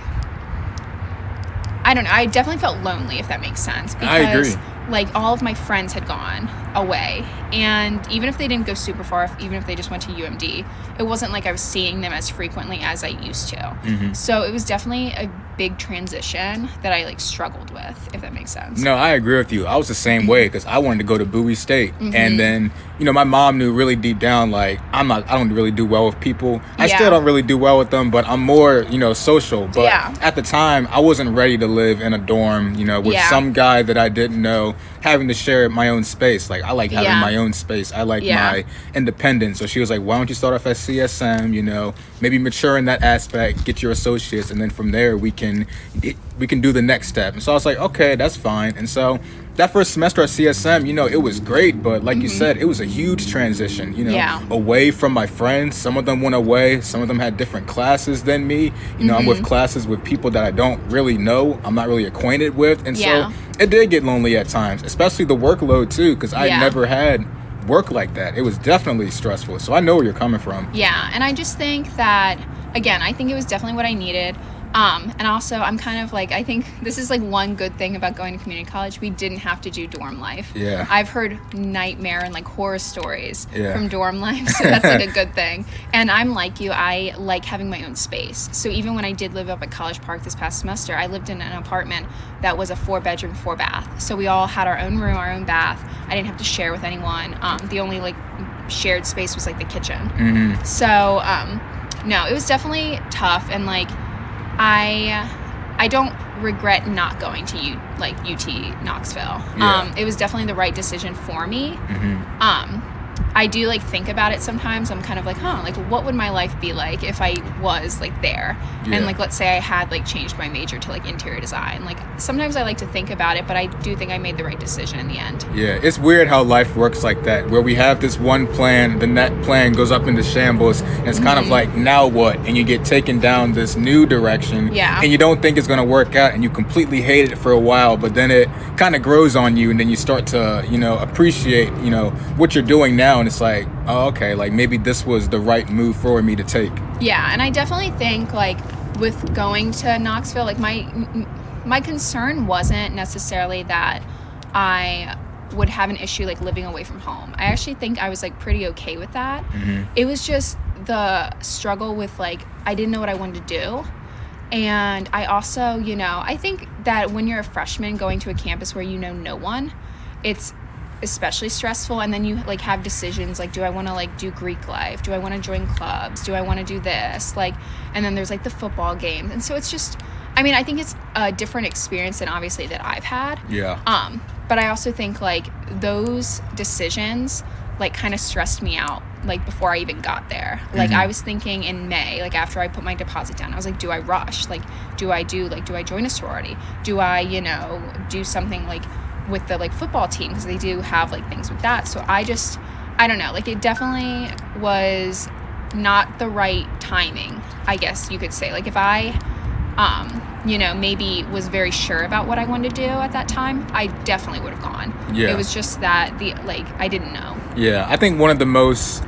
I don't know, I definitely felt lonely, if that makes sense. Because, I agree. Like, all of my friends had gone away, and even if they didn't go super far, even if they just went to UMD, it wasn't like I was seeing them as frequently as I used to. So it was definitely a big transition that I like struggled with, if that makes sense. No, I agree with you. I was the same way because I wanted to go to Bowie State, and then, you know, my mom knew really deep down, like I don't really do well with people. I still don't really do well with them, but I'm more, you know, social. But at the time, I wasn't ready to live in a dorm, you know, with some guy that I didn't know, having to share my own space. Like I like having my own space. I like my independence. So she was like, why don't you start off at CSM, you know, maybe mature in that aspect, get your associates, and then from there we can do the next step. And so I was like, okay, that's fine. And so that first semester at CSM, you know, it was great, but like you said, it was a huge transition, you know, away from my friends. Some of them went away. Some of them had different classes than me. You know, I'm with classes with people that I don't really know, I'm not really acquainted with. And so it did get lonely at times, especially the workload too, because I never had work like that. It was definitely stressful. So I know where you're coming from. Yeah, and I just think that, again, I think it was definitely what I needed. And also, I'm kind of like, I think this is like one good thing about going to community college. We didn't have to do dorm life. Yeah. I've heard nightmare and like horror stories from dorm life, so that's like a good thing. And I'm like you, I like having my own space. So even when I did live up at College Park this past semester, I lived in an apartment that was a 4-bedroom, 4-bath. So we all had our own room, our own bath. I didn't have to share with anyone. The only like shared space was like the kitchen. So no, it was definitely tough, and like I don't regret not going to UT Knoxville. It was definitely the right decision for me. I do like think about it sometimes. I'm kind of like, like what would my life be like if I was like there? And like, let's say I had like changed my major to like interior design. Like sometimes I like to think about it, but I do think I made the right decision in the end. Yeah, it's weird how life works like that, where we have this one plan, then that plan goes up into shambles, and it's kind of like, now what? And you get taken down this new direction, and you don't think it's going to work out, and you completely hate it for a while, but then it kind of grows on you, and then you start to, you know, appreciate, you know, what you're doing now. And it's like, oh, okay, like maybe this was the right move for me to take. Yeah, and I definitely think like with going to Knoxville, like my concern wasn't necessarily that I would have an issue like living away from home. I actually think I was like pretty okay with that. It was just the struggle with like, I didn't know what I wanted to do. And I also, you know, I think that when you're a freshman going to a campus where you know no one, it's especially stressful. And then you like have decisions like, do I want to like do Greek life? Do I want to join clubs? Do I want to do this? Like, and then there's like the football games. And so it's just, I mean, I think it's a different experience than obviously that I've had. But I also think like those decisions like kind of stressed me out like before I even got there. Like I was thinking in May, like after I put my deposit down, I was like, do I rush? Like, do I join a sorority? Do I, you know, do something like with the like football team, because they do have like things with that. So I don't know, like it definitely was not the right timing, I guess you could say. Like if I you know, maybe was very sure about what I wanted to do at that time, I definitely would have gone. It was just that I didn't know. I think one of the most,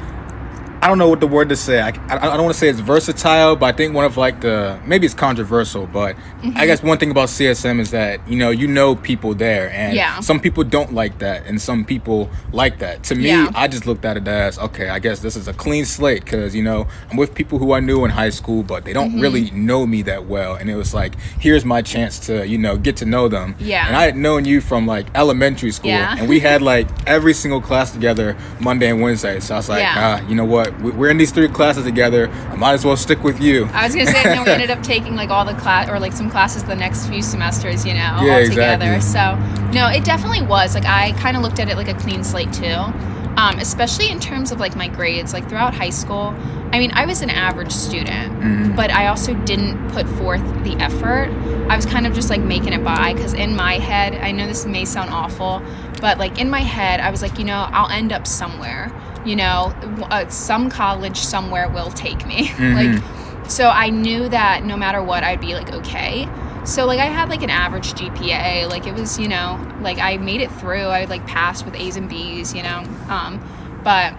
I don't know what the word to say. I don't want to say it's versatile, but I think one of like maybe it's controversial, but I guess one thing about CSM is that, you know people there, and some people don't like that, and some people like that. To me, I just looked at it as, okay, I guess this is a clean slate, because, I'm with people who I knew in high school, but they don't really know me that well. And it was like, here's my chance to, get to know them. Yeah. And I had known you from like elementary school, and we had like every single class together Monday and Wednesday. So I was like, you know what? We're in these 3 classes together. I might as well stick with you. I was going to say, we ended up taking like all the class, or like some classes the next few semesters, all exactly. together. So, no, it definitely was. Like, I kind of looked at it like a clean slate too. Especially in terms of like my grades, like throughout high school. I mean, I was an average student, but I also didn't put forth the effort. I was kind of just like making it by, because in my head, I know this may sound awful, but like in my head, I was like, I'll end up somewhere, some college somewhere will take me. Like, so I knew that no matter what, I'd be like, okay. So, like, I had, like, an average GPA. Like, it was, like, I made it through. I, like, passed with A's and B's, But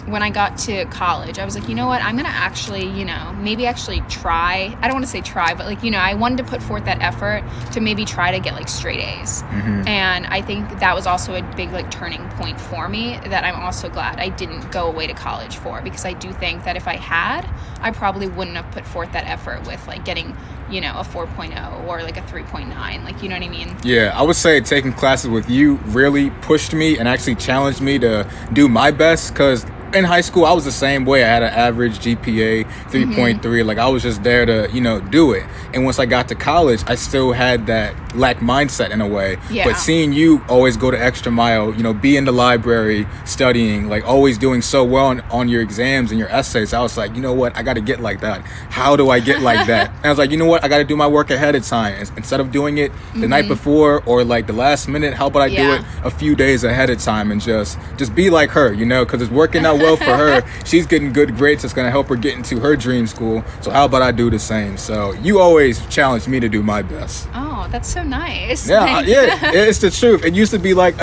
when I got to college, I was like, you know what? I'm going to actually, maybe actually try. I don't want to say try, but, like, I wanted to put forth that effort to maybe try to get, like, straight A's. And I think that was also a big, like, turning point for me that I'm also glad I didn't go away to college for, because I do think that if I had, I probably wouldn't have put forth that effort with, like, getting a 4.0 or like a 3.9, like, you know what I mean? Yeah, I would say taking classes with you really pushed me and actually challenged me to do my best, because in high school, I was the same way. I had an average GPA, 3.3. Like, I was just there to, do it. And once I got to college, I still had that lack mindset in a way. Yeah. But seeing you always go the extra mile, be in the library studying, like always doing so well on your exams and your essays, I was like, you know what? I got to get like that. How do I get like that? And I was like, you know what? I got to do my work ahead of time. Instead of doing it the night before or like the last minute, how about I do it a few days ahead of time and just be like her, because it's working out well for her. She's getting good grades. It's going to help her get into her dream school. So how about I do the same? So you always challenged me to do my best. Oh, that's so nice. Yeah, it's the truth. It used to be like,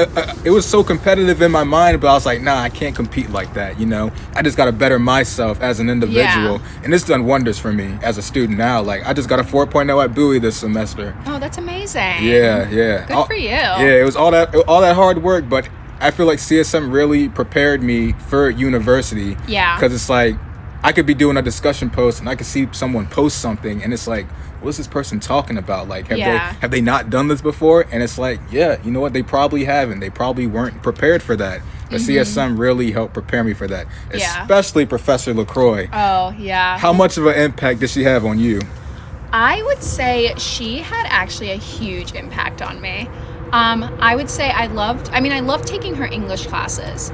it was so competitive in my mind, but I was like, nah, I can't compete like that, I just got to better myself as an individual. And it's done wonders for me as a student now. Like, I just got a 4.0 at Bowie this semester. Oh, that's amazing. Yeah. Good for you. Yeah, it was all that hard work, but I feel like CSM really prepared me for university. Yeah. Because it's like, I could be doing a discussion post and I could see someone post something and it's like, what's this person talking about? Like, have they not done this before? And it's like, yeah, you know what? They probably haven't. They probably weren't prepared for that. But CSM really helped prepare me for that. Especially Professor LaCroix. Oh, yeah. How much of an impact did she have on you? I would say she had actually a huge impact on me. I would say I loved taking her English classes,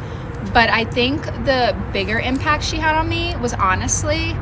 but I think the bigger impact she had on me was honestly,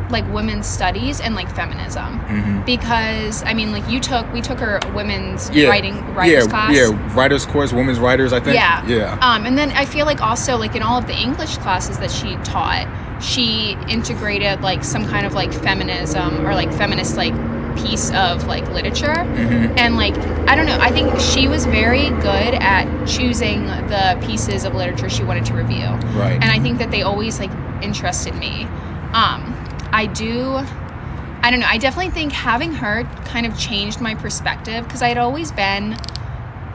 like women's studies and like feminism, because I mean, like we took her women's writers class. Yeah, writers course, women's writers, I think. Yeah. And then I feel like also like in all of the English classes that she taught, she integrated like some kind of like feminism or like feminist like piece of like literature. And like, I don't know, I think she was very good at choosing the pieces of literature she wanted to review. Right. And I think that they always like interested me. I don't know, I definitely think having her kind of changed my perspective, because I had always been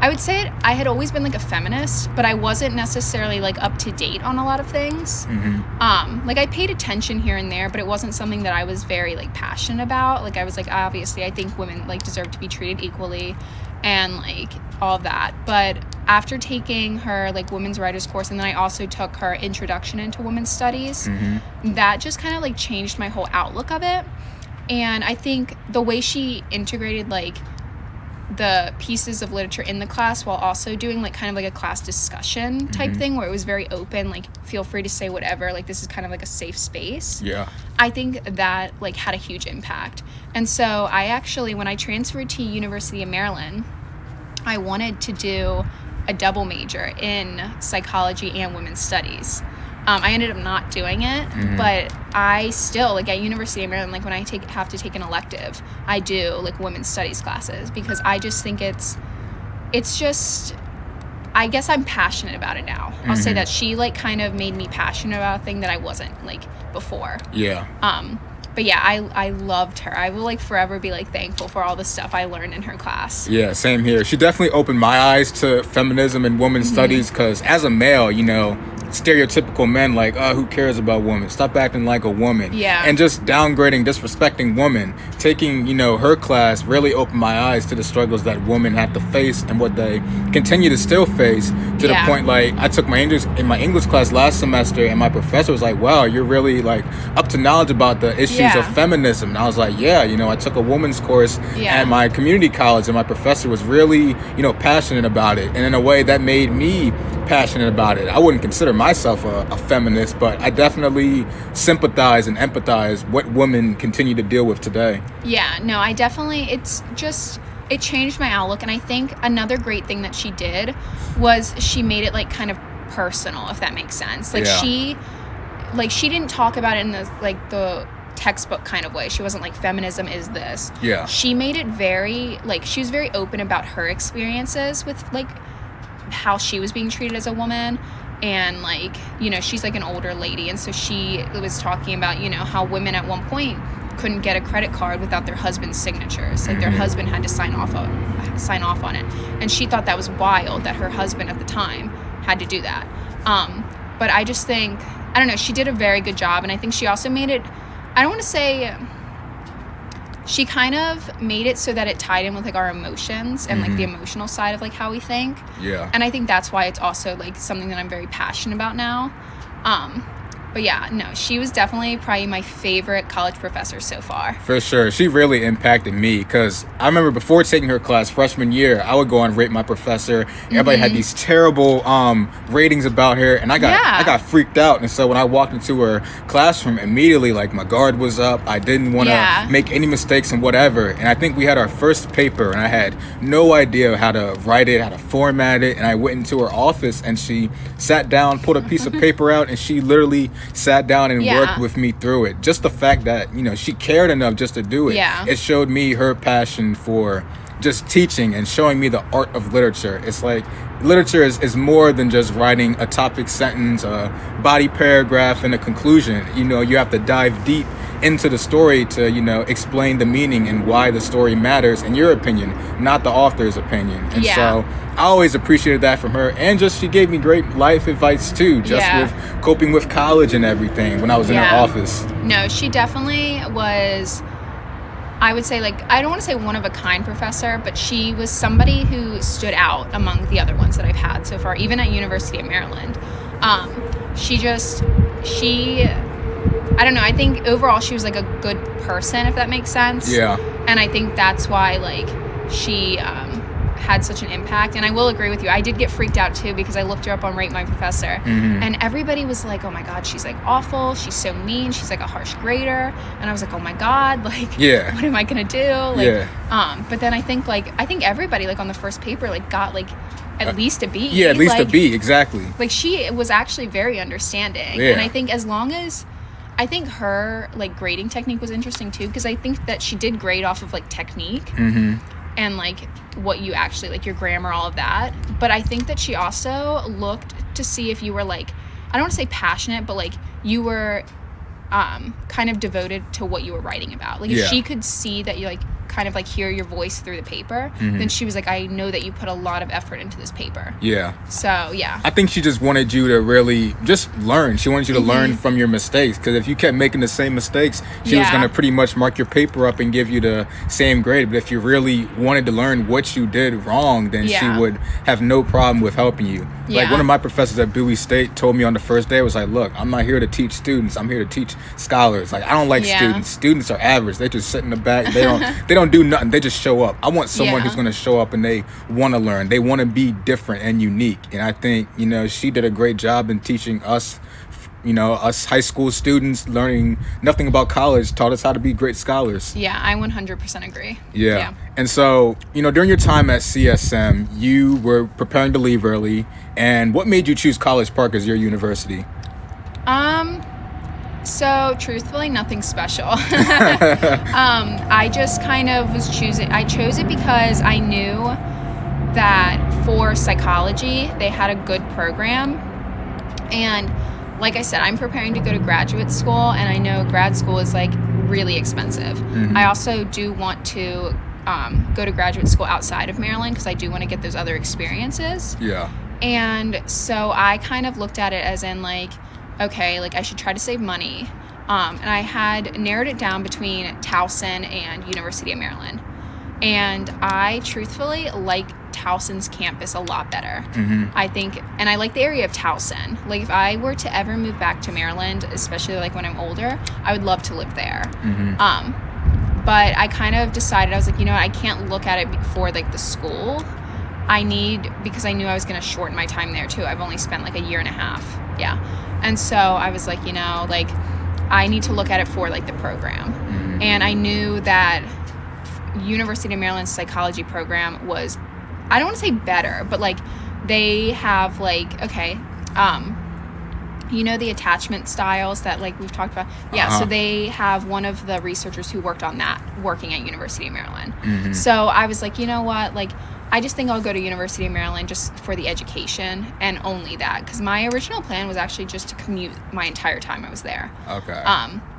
like a feminist, but I wasn't necessarily like up to date on a lot of things. Like I paid attention here and there, but it wasn't something that I was very like passionate about. Like I was like, obviously I think women like deserve to be treated equally and like all of that. But after taking her like women's writers course, and then I also took her introduction into women's studies, that just kind of like changed my whole outlook of it. And I think the way she integrated like the pieces of literature in the class while also doing like kind of like a class discussion type thing where it was very open, like feel free to say whatever, like this is kind of like a safe space. Yeah. I think that like had a huge impact. And so I actually, when I transferred to University of Maryland, I wanted to do a double major in psychology and women's studies. I ended up not doing it, but I still, like at University of Maryland, like when I have to take an elective, I do like women's studies classes, because I just think it's just, I guess I'm passionate about it now. I'll say that she, like, kind of made me passionate about a thing that I wasn't, like, before. Yeah. But yeah, I loved her. I will, like, forever be, like, thankful for all the stuff I learned in her class. Yeah, same here. She definitely opened my eyes to feminism and women's studies, because as a male, you know, stereotypical men, like, oh, who cares about women? Stop acting like a woman. Yeah. And just downgrading, disrespecting women. Taking, you know, her class really opened my eyes to the struggles that women have to face and what they continue to still face, to the point, like, I took my English class last semester, and my professor was like, wow, you're really, like, up to knowledge about the issues of feminism. And I was like, yeah, you know, I took a women's course at my community college, and my professor was really, you know, passionate about it. And in a way that made me passionate about it. I wouldn't consider myself a feminist, but I definitely sympathize and empathize what women continue to deal with today. Yeah, no, I definitely, it changed my outlook. And I think another great thing that she did was she made it, like, kind of personal, if that makes sense. Like, she didn't talk about it in the textbook kind of way. She wasn't like, feminism is this. Yeah. She made it very, like, she was very open about her experiences with, like, how she was being treated as a woman. And, like, you know, she's, like, an older lady, and so she was talking about, you know, how women at one point couldn't get a credit card without their husband's signatures. Like, their husband had to sign off on it. And she thought that was wild that her husband at the time had to do that. But I just think, I don't know, she did a very good job. And I think she also made it, I don't want to say, she kind of made it so that it tied in with, like, our emotions and, like, the emotional side of, like, how we think. Yeah. And I think that's why it's also, like, something that I'm very passionate about now. But yeah, no, she was definitely probably my favorite college professor so far. For sure. She really impacted me, because I remember before taking her class freshman year, I would go and rate my professor. Everybody had these terrible ratings about her, and I got freaked out. And so when I walked into her classroom, immediately, like, my guard was up. I didn't want to make any mistakes and whatever. And I think we had our first paper, and I had no idea how to write it, how to format it. And I went into her office, and she sat down, pulled a piece of paper out, and she literally sat down and worked with me through it. Just the fact that, you know, she cared enough just to do it. It showed me her passion for just teaching and showing me the art of literature. It's like, literature is more than just writing a topic sentence, a body paragraph, and a conclusion. You know, you have to dive deep into the story to, you know, explain the meaning and why the story matters in your opinion, not the author's opinion. And so I always appreciated that from her. And just, she gave me great life advice too, just with coping with college and everything when I was in her office. No, she definitely was, I would say, like, I don't want to say one of a kind professor, but she was somebody who stood out among the other ones that I've had so far, even at University of Maryland. I don't know, I think overall she was, like, a good person, if that makes sense. Yeah. And I think that's why, like, she had such an impact. And I will agree with you, I did get freaked out too, because I looked her up on Rate My Professor, and everybody was like, oh my god, she's, like, awful, she's so mean, she's, like, a harsh grader. And I was like, oh my god, like, what am I gonna do? Like, but then I think everybody, like, on the first paper, like, got, like, at least a B. Yeah, at least, like, a B, exactly. Like, she was actually very understanding. And I think I think her, like, grading technique was interesting too, because I think that she did grade off of, like, technique and, like, what you actually, like, your grammar, all of that. But I think that she also looked to see if you were, like, I don't want to say passionate, but, like, you were kind of devoted to what you were writing about. Like, if she could see that you, like, kind of, like, hear your voice through the paper, then she was like, I know that you put a lot of effort into this paper. So I think she just wanted you to really just learn. She wanted you to learn from your mistakes, because if you kept making the same mistakes, she was going to pretty much mark your paper up and give you the same grade. But if you really wanted to learn what you did wrong, then she would have no problem with helping you. Like, one of my professors at Bowie State told me on the first day, was like, look, I'm not here to teach students, I'm here to teach scholars. Like, I don't like students. Students are average. They just sit in the back. They don't do nothing. They just show up. I want someone who's going to show up and they want to learn. They want to be different and unique. And I think, you know, she did a great job in teaching us, you know, us high school students, learning nothing about college, taught us how to be great scholars. Yeah, I 100% agree. Yeah. And so, you know, during your time at CSM, you were preparing to leave early. And what made you choose College Park as your university? So truthfully, nothing special. I just kind of was I chose it because I knew that for psychology, they had a good program. And like I said, I'm preparing to go to graduate school, and I know grad school is like really expensive. I also do want to go to graduate school outside of Maryland because I do want to get those other experiences. Yeah. And so I kind of looked at it as in like, okay, like I should try to save money. And I had narrowed it down between Towson and University of Maryland. And I truthfully like Towson's campus a lot better. I think, and I like the area of Towson. Like if I were to ever move back to Maryland, especially like when I'm older, I would love to live there. But I kind of decided, I was like, you know what, I can't look at it for like the school. Because I knew I was going to shorten my time there too. I've only spent like a year and a half. Yeah. And so I was like, you know, like I need to look at it for like the program. And I knew that University of Maryland's psychology program was, I don't want to say better, but like they have like, okay, you know, the attachment styles that like we've talked about. Yeah. So they have one of the researchers who worked on that working at University of Maryland. So I was like, you know what, like I just think I'll go to University of Maryland just for the education and only that, because my original plan was actually just to commute my entire time I was there. Okay.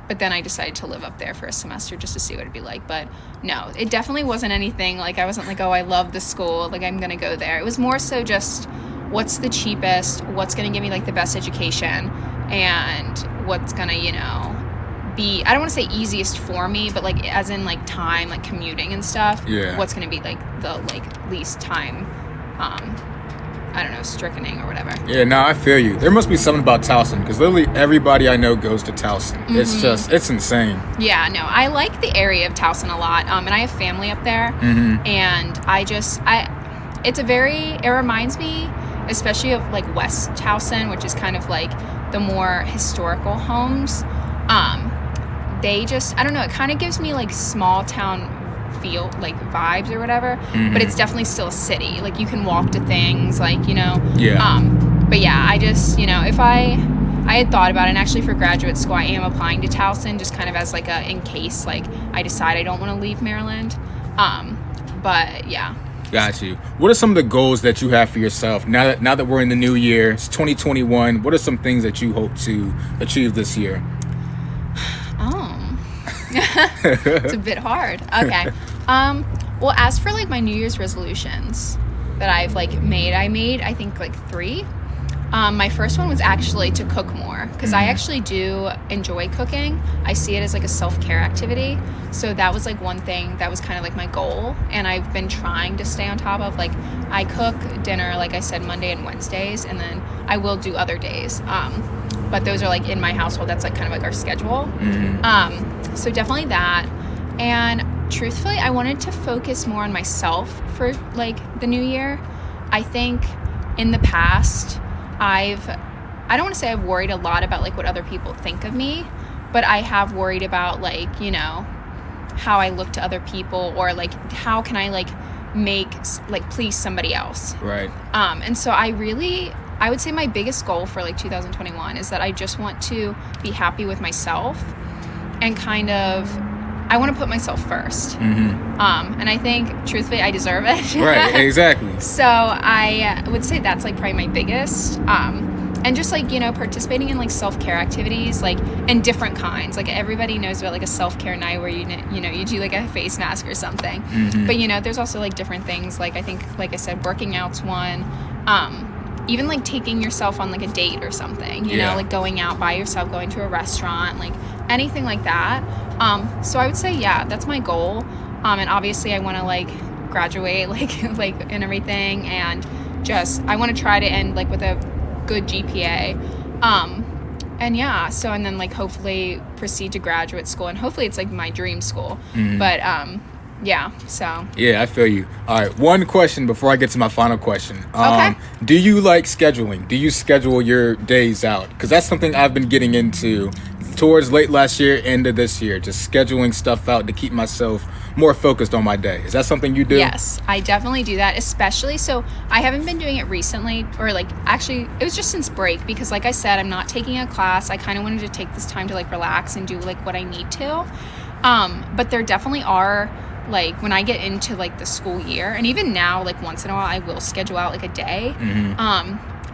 But then I decided to live up there for a semester just to see what it'd be like. But no, it definitely wasn't anything like I wasn't like, oh, I love the school, like I'm gonna go there. It was more so just what's the cheapest, what's gonna give me like the best education, and what's gonna, you know, be, I don't want to say easiest for me, but like as in like time, like commuting and stuff. Yeah. What's gonna be like the like least time, I don't know, strickening or whatever. Yeah, no, I feel you. There must be something about Towson, because literally everybody I know goes to Towson. It's just, it's insane. Yeah, no, I like the area of Towson a lot, and I have family up there, and it reminds me, especially of like West Towson, which is kind of like the more historical homes. They just, I don't know, it kind of gives me like small town feel, like vibes or whatever, but it's definitely still a city. Like you can walk to things, like, you know. Yeah. But yeah, I just, you know, if I had thought about it, and actually for graduate school I am applying to Towson just kind of as like a, in case like I decide I don't want to leave Maryland. But yeah. Got you. What are some of the goals that you have for yourself now that we're in the new year? It's 2021. What are some things that you hope to achieve this year? It's a bit hard. Okay. Well, as for like my New Year's resolutions that I've like made, I think like 3. My first one was actually to cook more, because I actually do enjoy cooking. I see it as like a self-care activity. So that was like one thing that was kind of like my goal, and I've been trying to stay on top of. Like I cook dinner, like I said, Monday and Wednesdays, and then I will do other days. But those are like in my household, that's like kind of like our schedule. So definitely that. And truthfully, I wanted to focus more on myself for like the new year. I think in the past, I don't want to say I've worried a lot about like what other people think of me, but I have worried about like, you know, how I look to other people, or like how can I like please somebody else. Right. And so I would say my biggest goal for like 2021 is that I just want to be happy with myself, and kind of, I want to put myself first. And I think truthfully I deserve it. Right, exactly. So I would say that's like probably my biggest, and just like, you know, participating in like self-care activities, like in different kinds. Like everybody knows about like a self-care night where you know you do like a face mask or something, but you know, there's also like different things. Like I think, like I said, working out's one. Even like taking yourself on like a date or something, you know, like going out by yourself, going to a restaurant, like anything like that. So I would say, yeah, that's my goal. And obviously I want to like graduate, like and everything. And just, I want to try to end like with a good GPA. And yeah, so, and then like hopefully proceed to graduate school, and hopefully it's like my dream school. But, yeah, so. Yeah, I feel you. All right, one question before I get to my final question. Okay. Do you like scheduling? Do you schedule your days out? Because that's something I've been getting into towards late last year, into this year, just scheduling stuff out to keep myself more focused on my day. Is that something you do? Yes, I definitely do that, especially, so I haven't been doing it recently, or like actually it was just since break, because like I said, I'm not taking a class. I kind of wanted to take this time to like relax and do like what I need to. But there definitely are like when I get into like the school year, and even now, like once in a while I will schedule out like a day.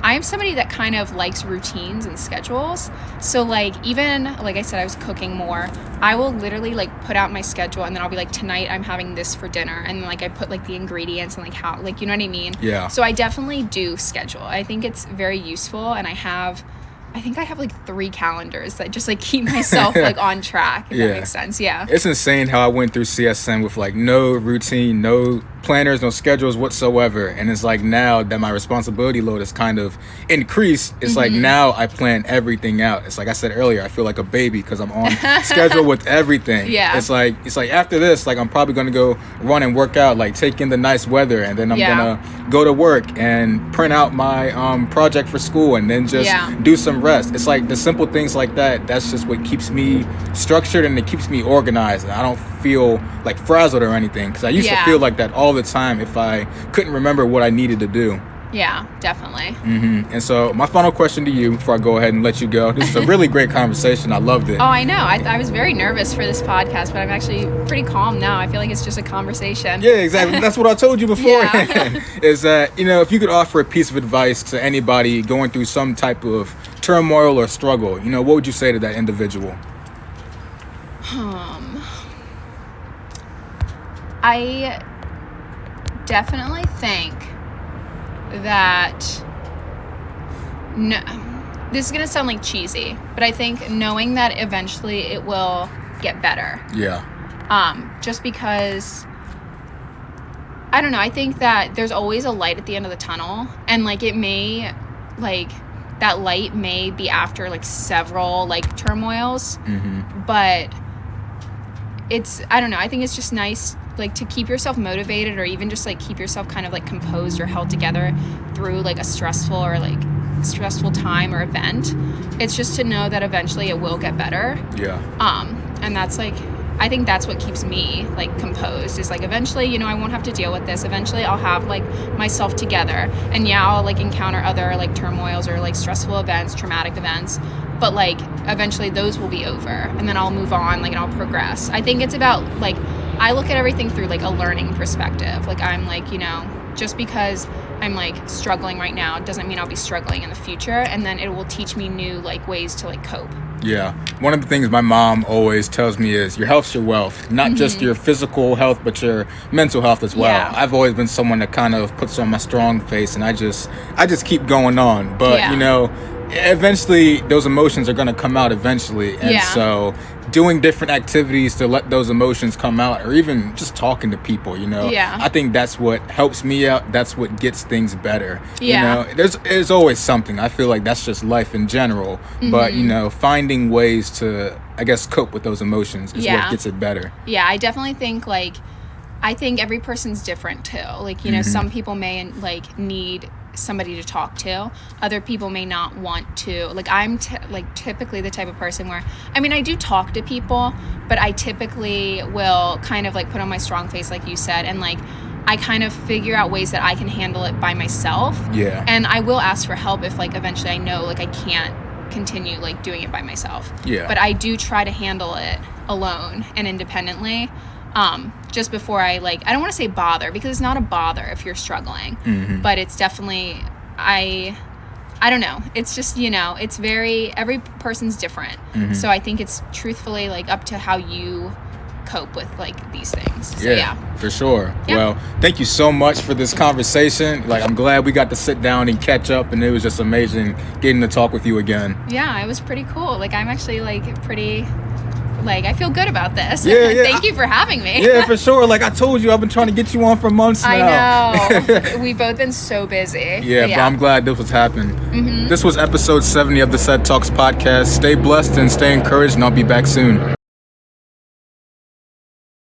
I am somebody that kind of likes routines and schedules. So like, even like I said, I was cooking more. I will literally like put out my schedule, and then I'll be like, tonight I'm having this for dinner, and like I put like the ingredients and like how, like, you know what I mean? Yeah. So I definitely do schedule. I think it's very useful, and I think I have like 3 calendars that just like keep myself like on track, if that makes sense. Yeah. It's insane how I went through CSM with like no routine, no planners, no schedules whatsoever. And it's like now that my responsibility load is kind of increased, it's like now I plan everything out. It's like I said earlier, I feel like a baby because I'm on schedule with everything. Yeah. It's like after this, like I'm probably going to go run and work out, like take in the nice weather, and then I'm going to go to work and print out my project for school, and then just do some rest. It's like the simple things like that. That's just what keeps me structured, and it keeps me organized. And I don't feel like frazzled or anything, because I used to feel like that all the time if I couldn't remember what I needed to do. Yeah, definitely. And so my final question to you before I go ahead and let you go. This is a really great conversation. I loved it. Oh, I know. I was very nervous for this podcast, but I'm actually pretty calm now. I feel like it's just a conversation. Yeah, exactly. That's what I told you beforehand. Is that, you know, if you could offer a piece of advice to anybody going through some type of turmoil or struggle, you know, what would you say to that individual? I definitely think that this is gonna sound like cheesy, but I think knowing that eventually it will get better. Yeah. Just because, I don't know, I think that there's always a light at the end of the tunnel, and like it may, like that light may be after like several like turmoils, but it's, I don't know, I think it's just nice like to keep yourself motivated, or even just like keep yourself kind of like composed or held together through like a stressful time or event. It's just to know that eventually it will get better. Yeah. And that's like, I think that's what keeps me like composed, is like eventually, you know, I won't have to deal with this. Eventually I'll have like myself together, and I'll like encounter other like turmoils or like stressful events, traumatic events, but like eventually those will be over, and then I'll move on, like, and I'll progress. I think it's about like, I look at everything through like a learning perspective. Like I'm like, you know, just because I'm like struggling right now doesn't mean I'll be struggling in the future, and then it will teach me new like ways to like cope. Yeah. One of the things my mom always tells me is your health's your wealth, not just your physical health, but your mental health as well. Yeah. I've always been someone that kind of puts on my strong face, and I just keep going on. But, you know, eventually those emotions are going to come out eventually. And so doing different activities to let those emotions come out, or even just talking to people, you know, I think that's what helps me out. That's what gets things better. You know, there's always something. I feel like that's just life in general. But, you know, finding ways to, I guess, cope with those emotions is what gets it better. Yeah, I definitely think like, I think every person's different too. Like, you know, some people may like need somebody to talk to. Other people may not want to. Like I'm typically the type of person where, I mean, I do talk to people, but I typically will kind of like put on my strong face, like you said, and like I kind of figure out ways that I can handle it by myself. Yeah. And I will ask for help if like eventually I know like I can't continue like doing it by myself. Yeah. But I do try to handle it alone and independently. Just before I like, I don't want to say bother, because it's not a bother if you're struggling, but it's definitely, I don't know. It's just, you know, it's every person's different. So I think it's truthfully like up to how you cope with like these things. So, for sure. Well, thank you so much for this conversation. Like, I'm glad we got to sit down and catch up, and it was just amazing getting to talk with you again. Yeah, it was pretty cool. Like, I'm actually like pretty, like, I feel good about this. Thank you for having me. Yeah, for sure. Like I told you, I've been trying to get you on for months now. I know. We've both been so busy. But I'm glad this was happening. This was episode 70 of the CedTalks Podcast. Stay blessed and stay encouraged, and I'll be back soon.